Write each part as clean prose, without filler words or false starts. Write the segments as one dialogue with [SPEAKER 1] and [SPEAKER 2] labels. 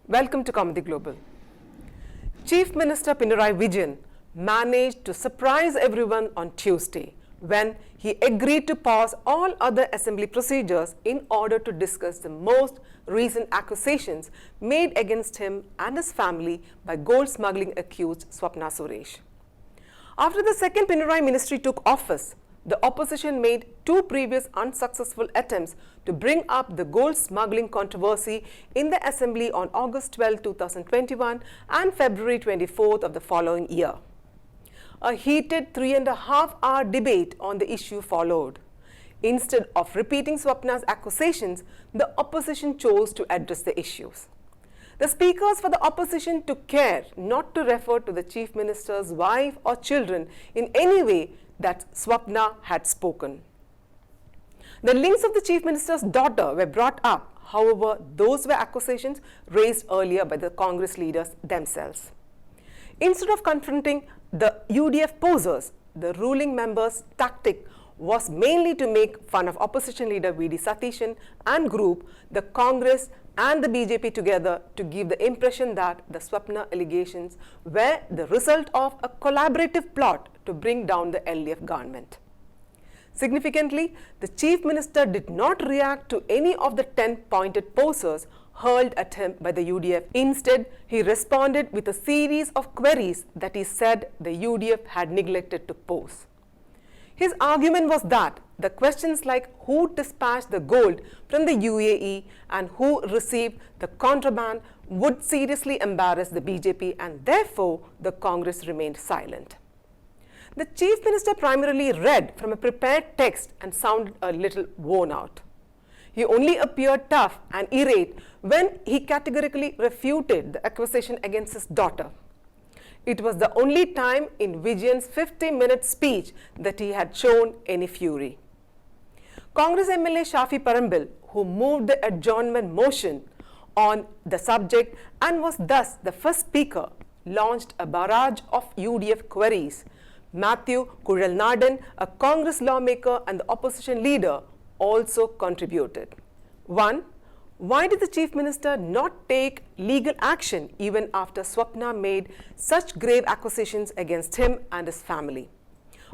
[SPEAKER 1] Welcome to Kaumudy Global. Chief Minister Pinarayi Vijayan managed to surprise everyone on Tuesday when he agreed to pause all other assembly procedures in order to discuss the most recent accusations made against him and his family by gold smuggling accused Swapna Suresh. After the second Pinarayi ministry took office, the opposition made two previous unsuccessful attempts to bring up the gold smuggling controversy in the Assembly on August 12, 2021 and February 24th of the following year. A heated 3.5-hour debate on the issue followed. Instead of repeating Swapna's accusations, the opposition chose to address the issues. The speakers for the opposition took care not to refer to the Chief Minister's wife or children in any way that Swapna had spoken. The links of the Chief Minister's daughter were brought up. However, those were accusations raised earlier by the Congress leaders themselves. Instead of confronting the UDF posers, the ruling members' tactic was mainly to make fun of opposition leader V.D. Satishan and group the Congress and the BJP together to give the impression that the Swapna allegations were the result of a collaborative plot to bring down the LDF government. Significantly, the Chief Minister did not react to any of the 10 pointed posers hurled at him by the UDF. Instead, he responded with a series of queries that he said the UDF had neglected to pose. His argument was that the questions like who dispatched the gold from the UAE and who received the contraband would seriously embarrass the BJP, and therefore the Congress remained silent. The Chief Minister primarily read from a prepared text and sounded a little worn out. He only appeared tough and irate when he categorically refuted the accusation against his daughter. It was the only time in Vijayan's 50-minute speech that he had shown any fury. Congress MLA Shafi Parambil, who moved the adjournment motion on the subject and was thus the first speaker, launched a barrage of UDF queries. Matthew Kuralnadan, a Congress lawmaker and the opposition leader, also contributed. 1. Why did the Chief Minister not take legal action even after Swapna made such grave accusations against him and his family?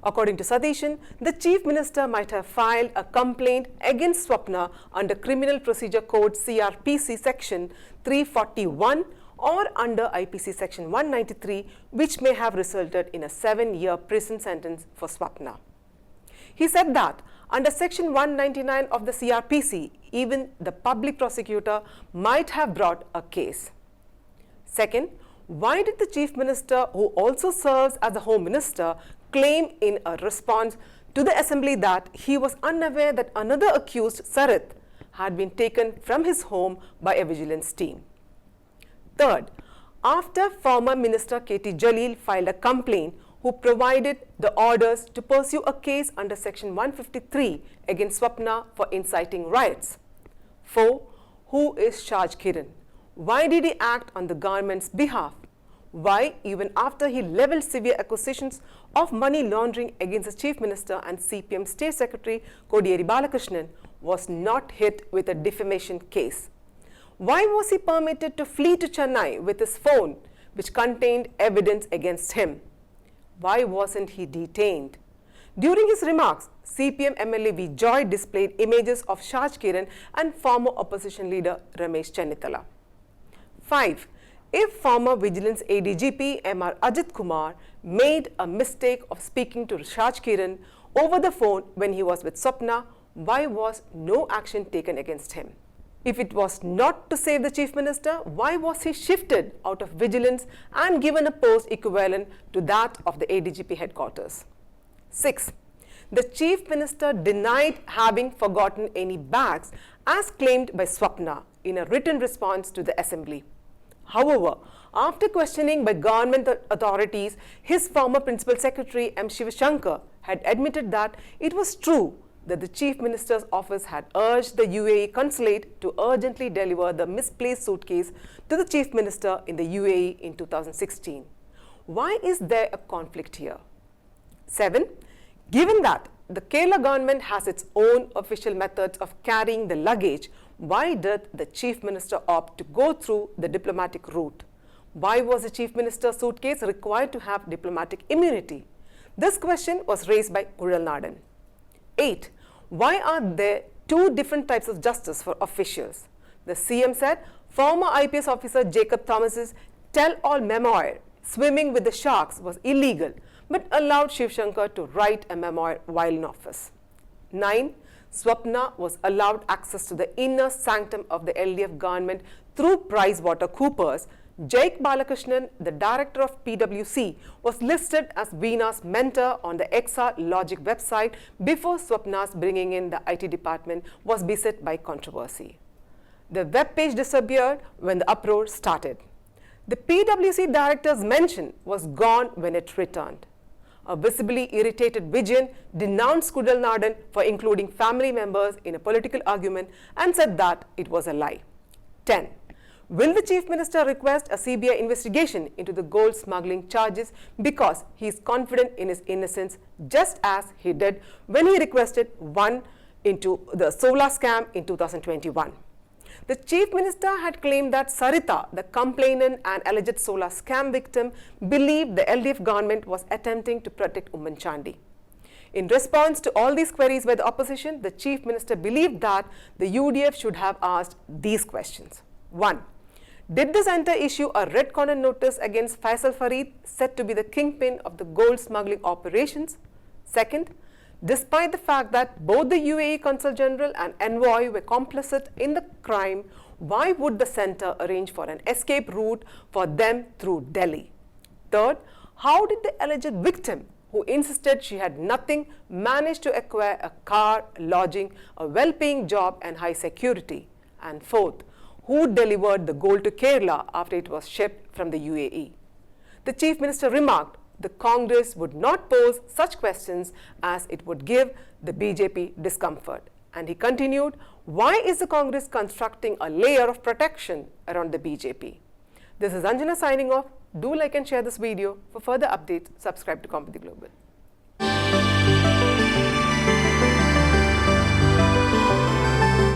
[SPEAKER 1] According to Satishan, the Chief Minister might have filed a complaint against Swapna under Criminal Procedure Code CRPC Section 341 or under IPC Section 193, which may have resulted in a 7-year prison sentence for Swapna. He said that under Section 199 of the CRPC, even the public prosecutor might have brought a case. Second, why did the Chief Minister, who also serves as the Home Minister, claim in a response to the Assembly that he was unaware that another accused, Sarit, had been taken from his home by a vigilance team? Third, after former Minister K.T. Jalil filed a complaint who provided the orders to pursue a case under Section 153 against Swapna for inciting riots. 4. Who is Shaj Kiran? Why did he act on the government's behalf? Why, even after he levelled severe accusations of money laundering against the Chief Minister and CPM State Secretary Kodiyeri Balakrishnan, was not hit with a defamation case? Why was he permitted to flee to Chennai with his phone, which contained evidence against him? Why wasn't he detained? During his remarks, CPM MLA V. Joy displayed images of Shaj Kiran and former opposition leader Ramesh Chennithala. 5. If former Vigilance ADGP M.R. Ajit Kumar made a mistake of speaking to Shaj Kiran over the phone when he was with Swapna, why was no action taken against him? If it was not to save the Chief Minister, why was he shifted out of vigilance and given a post equivalent to that of the ADGP headquarters? 6. The Chief Minister denied having forgotten any bags as claimed by Swapna in a written response to the Assembly. However, after questioning by government authorities, his former Principal Secretary M. Shivashankar had admitted that it was true that the Chief Minister's office had urged the UAE consulate to urgently deliver the misplaced suitcase to the Chief Minister in the UAE in 2016. Why is there a conflict here? 7. Given that the Kerala government has its own official methods of carrying the luggage, why did the Chief Minister opt to go through the diplomatic route? Why was the Chief Minister's suitcase required to have diplomatic immunity? This question was raised by hurled. 8. Why are there two different types of justice for officials? The CM said former IPS officer Jacob Thomas's tell-all memoir, Swimming with the Sharks, was illegal, but allowed Shiv Shankar to write a memoir while in office. 9. Swapna was allowed access to the inner sanctum of the LDF government through PricewaterhouseCoopers. Jake Balakrishnan, the director of PwC, was listed as Veena's mentor on the XR Logic website before Swapna's bringing in the IT department was beset by controversy. The web page disappeared when the uproar started. The PwC director's mention was gone when it returned. A visibly irritated Vijayan denounced hurled for including family members in a political argument and said that it was a lie. 10. Will the Chief Minister request a CBI investigation into the gold smuggling charges because he is confident in his innocence, just as he did when he requested one into the solar scam in 2021? The Chief Minister had claimed that Sarita, the complainant and alleged solar scam victim, believed the LDF government was attempting to protect Umman Chandi. In response to all these queries by the opposition, the Chief Minister believed that the UDF should have asked these questions. 1. Did the centre issue a red corner notice against Faisal Farid, said to be the kingpin of the gold smuggling operations? Second, despite the fact that both the UAE Consul General and envoy were complicit in the crime, why would the centre arrange for an escape route for them through Delhi? Third, how did the alleged victim, who insisted she had nothing, manage to acquire a car, lodging, a well-paying job and high security? And fourth, who delivered the gold to Kerala after it was shipped from the UAE? The Chief Minister remarked the Congress would not pose such questions as it would give the BJP discomfort. And he continued, why is the Congress constructing a layer of protection around the BJP? This is Anjana signing off. Do like and share this video. For further updates, subscribe to Kaumudy Global.